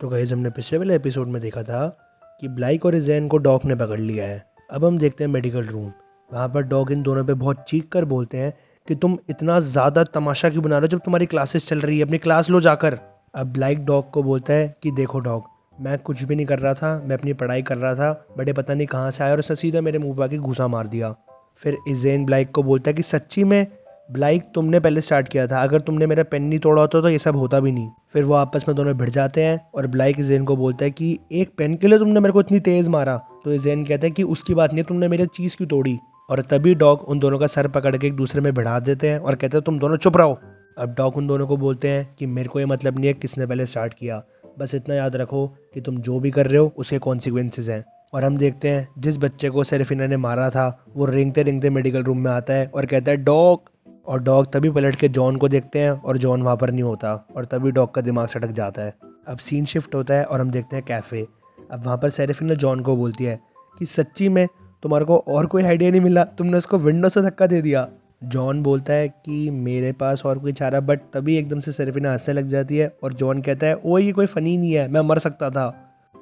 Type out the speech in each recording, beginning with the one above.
तो गाइस हमने पिछले वाले एपिसोड में देखा था कि ब्लाइक और इज़ैन को डॉग ने पकड़ लिया है। अब हम देखते हैं मेडिकल रूम। वहाँ पर डॉग इन दोनों पे बहुत चीख कर बोलते हैं कि तुम इतना ज़्यादा तमाशा क्यों बना रहे हो जब तुम्हारी क्लासेस चल रही है, अपनी क्लास लो जाकर। अब ब्लाइक डॉग को बोलता है कि देखो डॉग, मैं कुछ भी नहीं कर रहा था, मैं अपनी पढ़ाई कर रहा था, बड़े पता नहीं कहाँ से आया और उसने सीधा मेरे मुँह पर आके घूसा मार दिया। फिर इज़ैन ब्लाइक को बोलता है कि सच्ची में ब्लाइक तुमने पहले स्टार्ट किया था, अगर तुमने मेरा पेन नहीं तोड़ा होता तो ये सब होता भी नहीं। फिर वो आपस में दोनों भिड़ जाते हैं और ब्लाइक ज़ेन को बोलता है कि एक पेन के लिए तुमने मेरे को इतनी तेज़ मारा। तो ज़ेन कहता है कि उसकी बात नहीं है, तुमने मेरी चीज़ क्यों तोड़ी। और तभी डॉग उन दोनों का सर पकड़ के एक दूसरे में भिड़ा देते हैं और कहते हैं तुम दोनों चुप रहो। अब डॉग उन दोनों को बोलते हैं कि मेरे को ये मतलब नहीं है किसने पहले स्टार्ट किया, बस इतना याद रखो कि तुम जो भी कर रहे हो उसके कॉन्सिक्वेंसेज हैं। और हम देखते हैं जिस बच्चे को सेरेफिना ने मारा था वो रेंगते रेंगते मेडिकल रूम में आता है और कहता है डॉग। और डॉग तभी पलट के जॉन को देखते हैं और जॉन वहाँ पर नहीं होता और तभी डॉग का दिमाग सटक जाता है। अब सीन शिफ्ट होता है और हम देखते हैं कैफ़े। अब वहाँ पर सेरेफिना जॉन को बोलती है कि सच्ची में तुम्हारे को और कोई आइडिया नहीं मिला, तुमने उसको विंडो से धक्का दे दिया। जॉन बोलता है कि मेरे पास और कोई चारा, बट तभी एकदम से सेरेफिना हंसने लग जाती है और जॉन कहता है ओ ये कोई फ़नी नहीं है, मैं मर सकता था।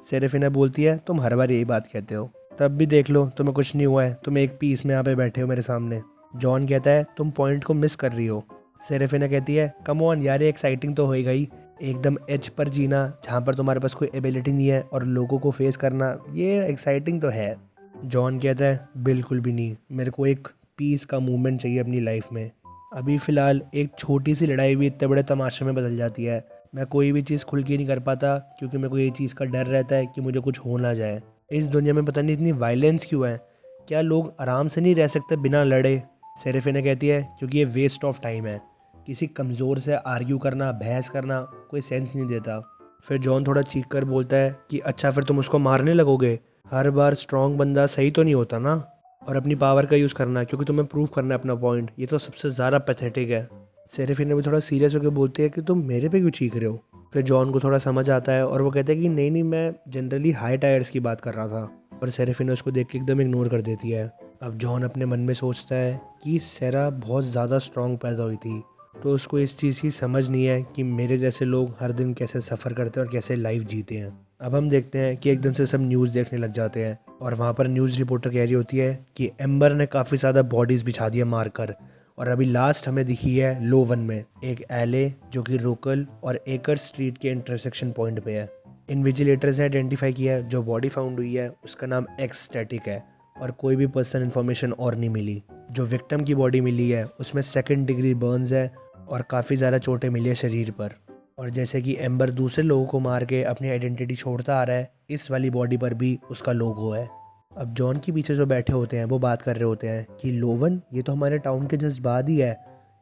सेरेफिना बोलती है तुम हर बार यही बात कहते हो, तब भी देख लो तुम्हें कुछ नहीं हुआ है, तुम एक पीस में यहाँ पे बैठे हो मेरे सामने। जॉन कहता है तुम पॉइंट को मिस कर रही हो। सेरेफिना कहती है कम ऑन यार, ये एक्साइटिंग तो होएगा ही, एकदम एज पर जीना जहाँ पर तुम्हारे पास कोई एबिलिटी नहीं है और लोगों को फेस करना, ये एक्साइटिंग तो है। जॉन कहता है बिल्कुल भी नहीं, मेरे को एक पीस का मूवमेंट चाहिए अपनी लाइफ में। अभी फ़िलहाल एक छोटी सी लड़ाई भी इतने बड़े तमाशे में बदल जाती है। मैं कोई भी चीज़ खुल के नहीं कर पाता क्योंकि मेरे को ये चीज़ का डर रहता है कि मुझे कुछ हो ना जाए। इस दुनिया में पता नहीं इतनी वायलेंस क्यों है, क्या लोग आराम से नहीं रह सकते बिना लड़े। सेरेफिना कहती है क्योंकि ये वेस्ट ऑफ टाइम है, किसी कमज़ोर से आर्ग्यू करना, बहस करना कोई सेंस नहीं देता। फिर जॉन थोड़ा चीख कर बोलता है कि अच्छा फिर तुम उसको मारने लगोगे, हर बार स्ट्रॉन्ग बंदा सही तो नहीं होता ना। और अपनी पावर का यूज़ करना क्योंकि तुम्हें प्रूव करना है अपना पॉइंट, ये तो सबसे ज़्यादा पैथेटिक है। सेरेफिना भी थोड़ा सीरियस होकर बोलती है कि तुम मेरे पे क्यों चीख रहे हो। फिर जॉन को थोड़ा समझ आता है और वो कहता है कि नहीं नहीं, मैं जनरली हाई टायर्स की बात कर रहा था। और सेरेफिना उसको देख के एकदम इग्नोर कर देती है। अब जॉन अपने मन में सोचता है कि सेरा बहुत ज़्यादा स्ट्रॉन्ग पैदा हुई थी, तो उसको इस चीज़ की समझ नहीं है कि मेरे जैसे लोग हर दिन कैसे सफ़र करते हैं और कैसे लाइफ जीते हैं। अब हम देखते हैं कि एकदम से सब न्यूज़ देखने लग जाते हैं और वहाँ पर न्यूज़ रिपोर्टर कह रही होती है कि एम्बर ने काफ़ी ज़्यादा बॉडीज़ बिछा दी है मारकर। और अभी लास्ट हमें दिखी है लो वन में एक एले जो कि रोकल और एकर स्ट्रीट के इंटरसेक्शन पॉइंट पे है। इन्विजिलेटर्स ने आइडेंटिफाई किया है जो बॉडी फाउंड हुई है उसका नाम एक्स स्टैटिक है और कोई भी पर्सनल इन्फॉर्मेशन और नहीं मिली। जो विक्टिम की बॉडी मिली है उसमें सेकंड डिग्री बर्न्स है और काफ़ी ज़्यादा चोटें मिली है शरीर पर। और जैसे कि एम्बर दूसरे लोगों को मार के अपनी आइडेंटिटी छोड़ता आ रहा है, इस वाली बॉडी पर भी उसका लोगो है। अब जॉन के पीछे जो बैठे होते हैं वो बात कर रहे होते हैं कि लोवन ये तो हमारे टाउन के जस्ट बाद ही है,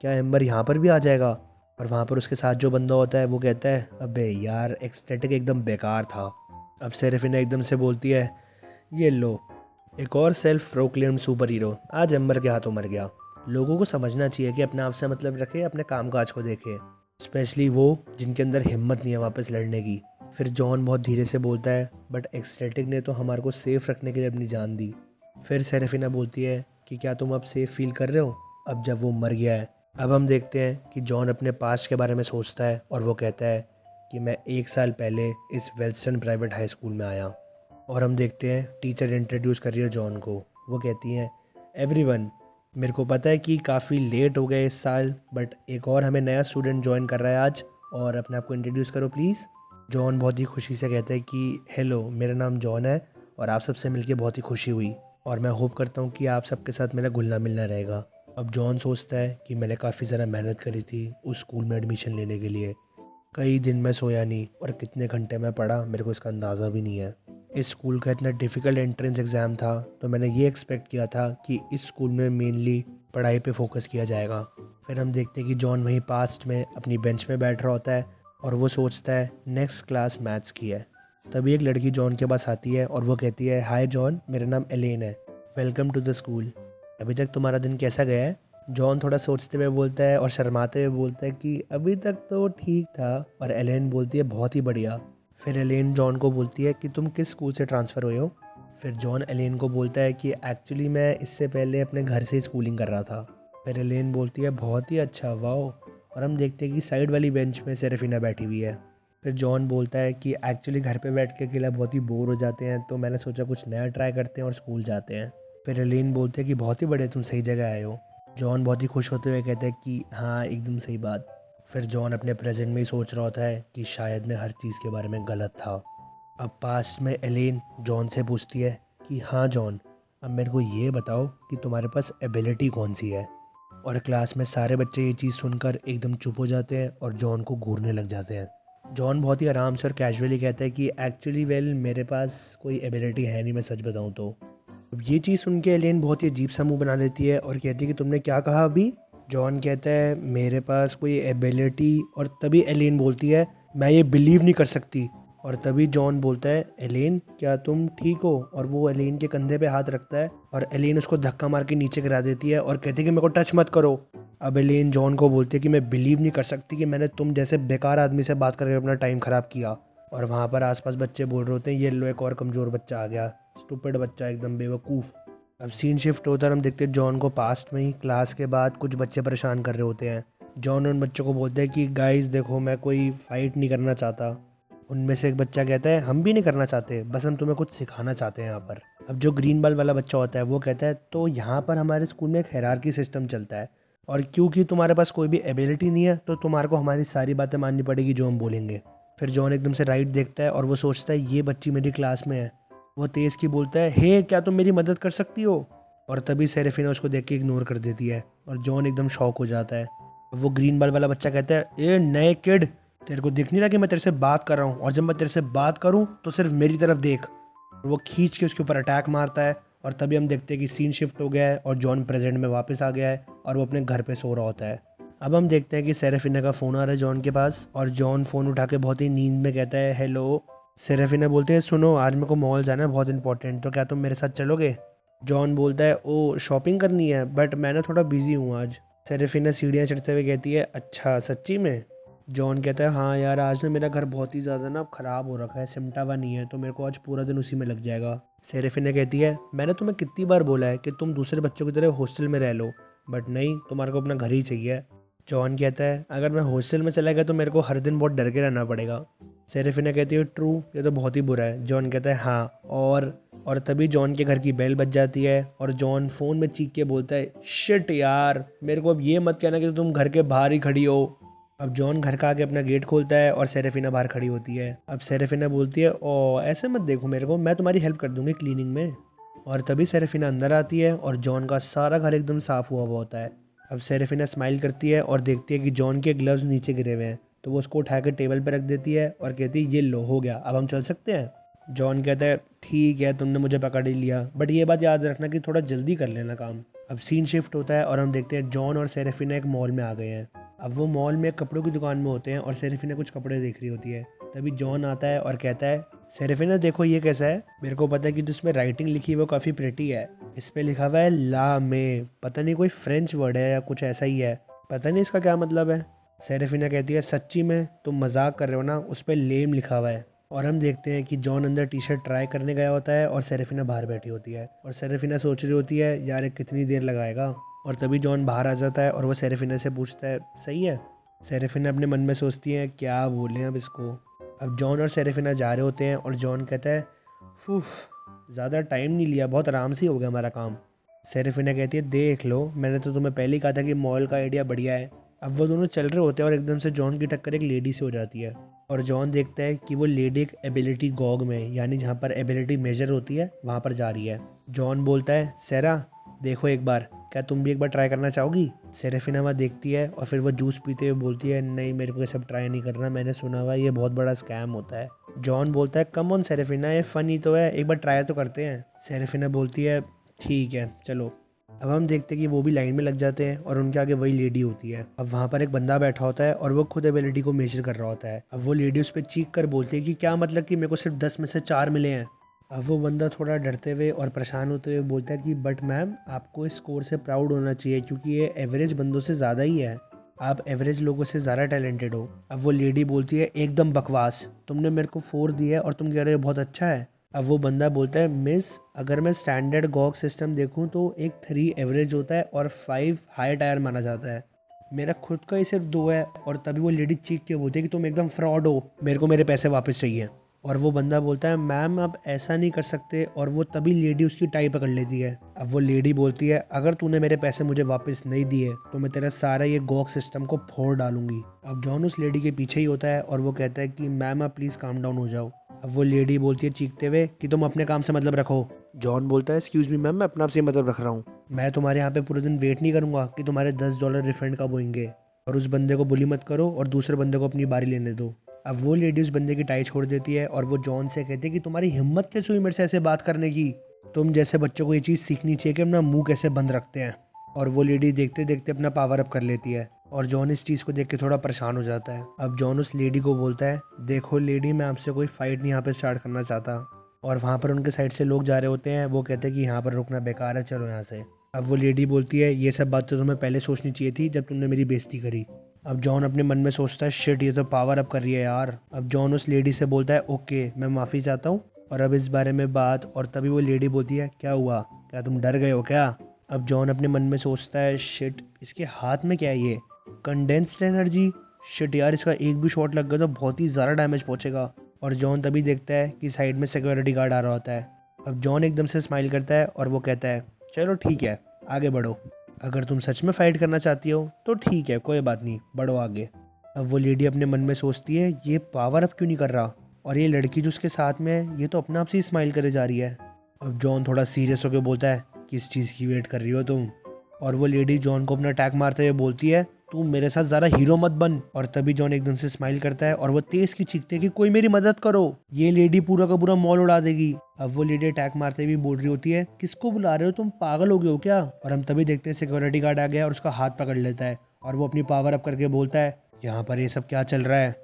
क्या एम्बर यहाँ पर भी आ जाएगा। और वहाँ पर उसके साथ जो बंदा होता है वो कहता है अबे यार एक्सटेटिक एकदम बेकार था। अब सेरेफिना एकदम से बोलती है ये लो, एक और सेल्फ प्रोक्लेम्ड सुपर हीरो आज एम्बर के हाथों मर गया। लोगों को समझना चाहिए कि अपने आप से मतलब रखे, अपने काम काज को देखे, स्पेशली वो जिनके अंदर हिम्मत नहीं है वापस लड़ने की। फिर जॉन बहुत धीरे से बोलता है बट एक्सटेटिक ने तो हमारे को सेफ रखने के लिए अपनी जान दी। फिर सेरेफिना बोलती है कि क्या तुम अब सेफ फील कर रहे हो अब जब वो मर गया है। अब हम देखते हैं कि जॉन अपने पास्ट के बारे में सोचता है और वो कहता है कि मैं 1 साल पहले इस वेल्स्टन प्राइवेट हाई स्कूल में आया। और हम देखते हैं टीचर इंट्रोड्यूस कर रही है जॉन को। वो कहती हैं एवरीवन, मेरे को पता है कि काफ़ी लेट हो गए इस साल, बट एक और हमें नया स्टूडेंट ज्वाइन कर रहा है आज, और अपने आप को इंट्रोड्यूस करो प्लीज़। जॉन बहुत ही खुशी से कहता है कि हेलो, मेरा नाम जॉन है और आप सबसे मिलके बहुत ही खुशी हुई और मैं होप करता हूँ कि आप सबके साथ मेरा घुलना मिलना रहेगा। अब जॉन सोचता है कि मैंने काफ़ी ज़्यादा मेहनत करी थी उस स्कूल में एडमिशन लेने के लिए, कई दिन मैं सोया नहीं और कितने घंटे मैं पढ़ा मेरे को इसका अंदाज़ा भी नहीं है। इस स्कूल का इतना डिफ़िकल्ट एंट्रेंस एग्ज़ाम था तो मैंने ये एक्सपेक्ट किया था कि इस स्कूल में मेनली पढ़ाई पे फोकस किया जाएगा। फिर हम देखते हैं कि जॉन वहीं पास्ट में अपनी बेंच में बैठ रहा होता है और वो सोचता है नेक्स्ट क्लास मैथ्स की है। तभी एक लड़की जॉन के पास आती है और वो कहती है हाय जॉन, मेरा नाम एलेन है, वेलकम टू द स्कूल, अभी तक तुम्हारा दिन कैसा गया है। जॉन थोड़ा सोचते हुए बोलता है और शर्माते हुए बोलता है कि अभी तक तो ठीक था। और एलेन बोलती है बहुत ही बढ़िया। फिर एलेन जॉन को बोलती है कि तुम किस स्कूल से ट्रांसफ़र हुए हो। फिर जॉन एलेन को बोलता है कि एक्चुअली मैं इससे पहले अपने घर से ही स्कूलिंग कर रहा था। फिर एलेन बोलती है बहुत ही अच्छा, वाओ। और हम देखते हैं कि साइड वाली बेंच में सेरेफिना बैठी हुई है। फिर जॉन बोलता है कि एक्चुअली घर पे बैठ के अकेला बहुत ही बोर हो जाते हैं, तो मैंने सोचा कुछ नया ट्राई करते हैं और स्कूल जाते हैं। फिर एलेन बोलते हैं कि बहुत ही बढ़िया, तुम सही जगह आए हो। जॉन बहुत ही खुश होते हुए कहते हैं कि हाँ, एकदम सही बात। फिर जॉन अपने प्रेजेंट में ही सोच रहा होता है कि शायद मैं हर चीज़ के बारे में गलत था। अब पास्ट में एलेन जॉन से पूछती है कि हाँ जॉन, अब मेरे को ये बताओ कि तुम्हारे पास एबिलिटी कौन सी है। और क्लास में सारे बच्चे ये चीज़ सुनकर एकदम चुप हो जाते हैं और जॉन को घूरने लग जाते हैं। जॉन बहुत ही आराम से और कैजुअली कहता है कि एक्चुअली वेल मेरे पास कोई एबिलिटी है नहीं, मैं सच बताऊँ तो। अब ये चीज़ सुन के एलेन बहुत ही अजीब सा मुंह बना लेती है और कहती है कि तुमने क्या कहा अभी। जॉन कहता है मेरे पास कोई एबिलिटी, और तभी एलेन बोलती है मैं ये बिलीव नहीं कर सकती। और तभी जॉन बोलता है एलेन क्या तुम ठीक हो, और वो एलेन के कंधे पे हाथ रखता है और एलेन उसको धक्का मार के नीचे गिरा देती है और कहती है कि मेरे को टच मत करो। अब एलेन जॉन को बोलती है कि मैं बिलीव नहीं कर सकती कि मैंने तुम जैसे बेकार आदमी से बात करके अपना टाइम ख़राब किया। और वहाँ पर आसपास बच्चे बोल रहे होते हैं ये लो एक और कमज़ोर बच्चा आ गया, स्टूपिड बच्चा, एकदम बेवकूफ़। अब सीन शिफ्ट होता है, हम देखते हैं जॉन को पास्ट में ही क्लास के बाद कुछ बच्चे परेशान कर रहे होते हैं। जॉन उन बच्चों को बोलते हैं कि गाइस देखो, मैं कोई फ़ाइट नहीं करना चाहता। उनमें से एक बच्चा कहता है हम भी नहीं करना चाहते, बस हम तुम्हें कुछ सिखाना चाहते हैं यहाँ पर। अब जो ग्रीन बॉल वाला बच्चा होता है वो कहता है तो यहाँ पर हमारे स्कूल में एक हायरार्की सिस्टम चलता है, और क्योंकि तुम्हारे पास कोई भी एबिलिटी नहीं है तो तुम्हारे को हमारी सारी बातें माननी पड़ेगी जो हम बोलेंगे। फिर जॉन एकदम से राइट देखता है और वो सोचता है ये बच्ची मेरी क्लास में है। वो तेज़ की बोलता है हे क्या तुम मेरी मदद कर सकती हो। और तभी सेरेफिना उसको देख के इग्नोर कर देती है और जॉन एकदम शॉक हो जाता है। वो ग्रीन बॉल वाला बच्चा कहता है ए नए किड, तेरे को दिख नहीं रहा कि मैं तेरे से बात कर रहा हूँ, और जब मैं तेरे से बात करूँ तो सिर्फ मेरी तरफ देख। और वो खींच के उसके ऊपर अटैक मारता है। और तभी हम देखते हैं कि सीन शिफ्ट हो गया है और जॉन प्रेजेंट में वापस आ गया है और वो अपने घर पे सो रहा होता है। अब हम देखते हैं कि सेरेफिना का फ़ोन आ रहा है जॉन के पास, और जॉन फ़ोन उठा के बहुत ही नींद में कहता है हेलो। सेरेफिना बोलते हैं सुनो, आज मेरे को मॉल जाना है बहुत इंपॉर्टेंट, तो क्या तुम मेरे साथ चलोगे। जॉन बोलता है ओ शॉपिंग करनी है, बट मैं ना थोड़ा बिजी हूँ आज। सेरेफिना सीढ़ियाँ चढ़ते हुए कहती है अच्छा सच्ची में। जॉन कहता है हाँ यार, आज ना मेरा घर बहुत ही ज़्यादा ना ख़राब हो रखा है, सिमटा हुआ नहीं है, तो मेरे को आज पूरा दिन उसी में लग जाएगा। सेरेफिना कहती है मैंने तुम्हें कितनी बार बोला है कि तुम दूसरे बच्चों की तरह हॉस्टल में रह लो, बट नहीं, तुम्हारे को अपना घर ही चाहिए। जॉन कहता है अगर मैं हॉस्टल में चला गया तो मेरे को हर दिन बहुत डर के रहना पड़ेगा। सेरेफिना कहती है ट्रू, ये तो बहुत ही बुरा है। जॉन कहता है हाँ, और तभी जॉन के घर की बेल बज जाती है और जॉन फ़ोन में चीख के बोलता है शिट यार, मेरे को अब ये मत कहना कि तुम घर के बाहर ही खड़ी हो। अब जॉन घर का आके अपना गेट खोलता है और सेरेफिना बाहर खड़ी होती है। अब सेरेफिना बोलती है ओ ऐसे मत देखो मेरे को, मैं तुम्हारी हेल्प कर दूंगी क्लीनिंग में। और तभी सेरेफिना अंदर आती है और जॉन का सारा घर एकदम साफ हुआ हुआ होता है। अब सेरेफिना स्माइल करती है और देखती है कि जॉन के ग्लव्स नीचे गिरे हुए हैं, तो वो उसको उठा के टेबल पर रख देती है और कहती है ये लो हो गया, अब हम चल सकते हैं। जॉन कहता है ठीक है, तुमने मुझे पकड़ ही लिया, बट ये बात याद रखना कि थोड़ा जल्दी कर लेना काम। अब सीन शिफ्ट होता है और हम देखते हैं जॉन और सेरेफिना एक मॉल में आ गए हैं। अब वो मॉल में कपड़ों की दुकान में होते हैं और सेरेफिना कुछ कपड़े देख रही होती है। तभी जॉन आता है और कहता है सेरेफिना देखो ये कैसा है, मेरे को पता है कि जिसमें राइटिंग लिखी है वो काफ़ी प्रिटी है, इस पे लिखा हुआ है ला में, पता नहीं कोई फ्रेंच वर्ड है या कुछ ऐसा ही है, पता नहीं इसका क्या मतलब है। सेरेफिना कहती है सच्ची में तुम मजाक कर रहे हो ना, उस पर लेम लिखा हुआ है। और हम देखते हैं कि जॉन अंदर टी शर्ट ट्राई करने गया होता है और सेरेफिना बाहर बैठी होती है, और सेरेफिना सोच रही होती है यार ये कितनी देर लगाएगा। और तभी जॉन बाहर आ जाता है और वो सेरेफिना से पूछता है सही है। सेरेफिना अपने मन में सोचती है क्या बोलें अब इसको। अब जॉन और सेरेफिना जा रहे होते हैं और जॉन कहता है उफ, ज़्यादा टाइम नहीं लिया, बहुत आराम से ही हो गया हमारा काम। सेरेफिना कहती है देख लो, मैंने तो तुम्हें पहले ही कहा था कि मॉल का आइडिया बढ़िया है। अब वो दोनों चल रहे होते हैं और एकदम से जॉन की टक्कर एक लेडी से हो जाती है, और जॉन देखता है कि वो लेडी एक एबिलिटी गॉग में, यानी जहाँ पर एबिलिटी मेजर होती है वहाँ पर जा रही है। जॉन बोलता है सेरा देखो एक बार, क्या तुम भी एक बार ट्राई करना चाहोगी। सेरेफिना वहाँ देखती है और फिर वो जूस पीते हुए बोलती है नहीं, मेरे को ये सब ट्राई नहीं करना, मैंने सुना हुआ है ये बहुत बड़ा स्कैम होता है। जॉन बोलता है कम ऑन सेरेफिना, ये फनी तो है, एक बार ट्राई तो करते हैं। सेरेफिना बोलती है ठीक है चलो। अब हम देखते हैं कि वो भी लाइन में लग जाते हैं और उनके आगे वही लेडी होती है। अब वहाँ पर एक बंदा बैठा होता है और वो खुद एबिलिटी को मेजर कर रहा होता है। अब वो लेडी उस पर चीख कर बोलती है कि क्या मतलब कि मेरे को सिर्फ 10 में से 4 मिले हैं। अब वो बंदा थोड़ा डरते हुए और परेशान होते हुए बोलता है कि बट मैम आपको इस स्कोर से प्राउड होना चाहिए क्योंकि ये एवरेज बंदों से ज़्यादा ही है, आप एवरेज लोगों से ज़्यादा टैलेंटेड हो। अब वो लेडी बोलती है एकदम बकवास, तुमने मेरे को 4 दिया है और तुम कह रहे हो बहुत अच्छा है। अब वो बंदा बोलता है मिस, अगर मैं स्टैंडर्ड गॉग सिस्टम देखूं तो एक 3 एवरेज होता है और 5 हाई टायर माना जाता है, मेरा खुद का ही सिर्फ 2 है। और तभी वो लेडी चीख के बोलती है कि तुम एकदम फ्रॉड हो, मेरे को मेरे पैसे वापस चाहिए। और वो बंदा बोलता है मैम अब ऐसा नहीं कर सकते, और वो तभी लेडी उसकी टाई पकड़ लेती है। अब वो लेडी बोलती है अगर तूने मेरे पैसे मुझे वापस नहीं दिए तो मैं तेरा सारा ये गॉक सिस्टम को फोड़ डालूंगी। अब जॉन उस लेडी के पीछे ही होता है और वो कहता है कि मैम आप प्लीज़ काम डाउन हो जाओ। अब वो लेडी बोलती है चीखते हुए कि तुम अपने काम से मतलब रखो। जॉन बोलता है एक्सक्यूज़ मी मैम, मैं अपना आपसे मतलब रख रहा हूँ। मैं तुम्हारे यहाँ पे पूरे दिन वेट नहीं करूँगा कि तुम्हारे $10 रिफंड कब होंगे। और उस बंदे को बुली मत करो और दूसरे बंदे को अपनी बारी लेने दो। अब वो लेडी उस बंदे की टाई छोड़ देती है और वो जॉन से कहती है कि तुम्हारी हिम्मत कैसे हुई मेरे से ऐसे बात करने की। तुम जैसे बच्चों को ये चीज़ सीखनी चाहिए कि अपना मुंह कैसे बंद रखते हैं। और वो लेडी देखते देखते अपना पावर अप कर लेती है और जॉन इस चीज़ को देख के थोड़ा परेशान हो जाता है। अब जॉन उस लेडी को बोलता है देखो लेडी, मैं आपसे कोई फाइट नहीं यहाँ पे स्टार्ट करना चाहता। और वहाँ पर उनके साइड से लोग जा रहे होते हैं। वो कहते हैं कि यहाँ पर रुकना बेकार है, चलो यहाँ से। अब वो लेडी बोलती है ये सब बात तो तुम्हें पहले सोचनी चाहिए थी जब तुमने मेरी बेइज्जती करी। अब जॉन अपने मन में सोचता है शिट, ये तो पावर अप कर रही है यार। अब जॉन उस लेडी से बोलता है ओके मैं माफ़ी चाहता हूँ और अब इस बारे में बात। और तभी वो लेडी बोलती है क्या हुआ, क्या तुम डर गए हो क्या। अब जॉन अपने मन में सोचता है शिट, इसके हाथ में क्या है ये, कंडेंस्ड एनर्जी। शिट यार, इसका एक भी शॉट लग गया तो बहुत ही ज़्यादा डैमेज पहुंचेगा। और जॉन तभी देखता है कि साइड में सिक्योरिटी गार्ड आ रहा होता है। अब जॉन एकदम से स्माइल करता है और वो कहता है चलो ठीक है आगे बढ़ो, अगर तुम सच में फ़ाइट करना चाहती हो तो ठीक है, कोई बात नहीं, बढ़ो आगे। अब वो लेडी अपने मन में सोचती है ये पावर अप क्यों नहीं कर रहा, और ये लड़की जो उसके साथ में है ये तो अपने आप से ही स्माइल करे जा रही है। अब जॉन थोड़ा सीरियस होकर बोलता है किस चीज़ की वेट कर रही हो तुम। और वो लेडी जॉन को अपना अटैक मारते हुए बोलती है तू मेरे साथ ज़रा हीरो मत बन। और तभी जॉन एकदम से स्माइल करता है और वो तेज की चीखते है कि कोई मेरी मदद करो, ये लेडी पूरा का पूरा मॉल उड़ा देगी। अब वो लेडी अटैक मारते हुए बोल रही होती है किसको बुला रहे हो, तुम पागल हो गए हो क्या। और हम तभी देखते हैं सिक्योरिटी गार्ड आ गया और उसका हाथ पकड़ लेता है और वो अपनी पावर अप करके बोलता है यहाँ पर ये सब क्या चल रहा है।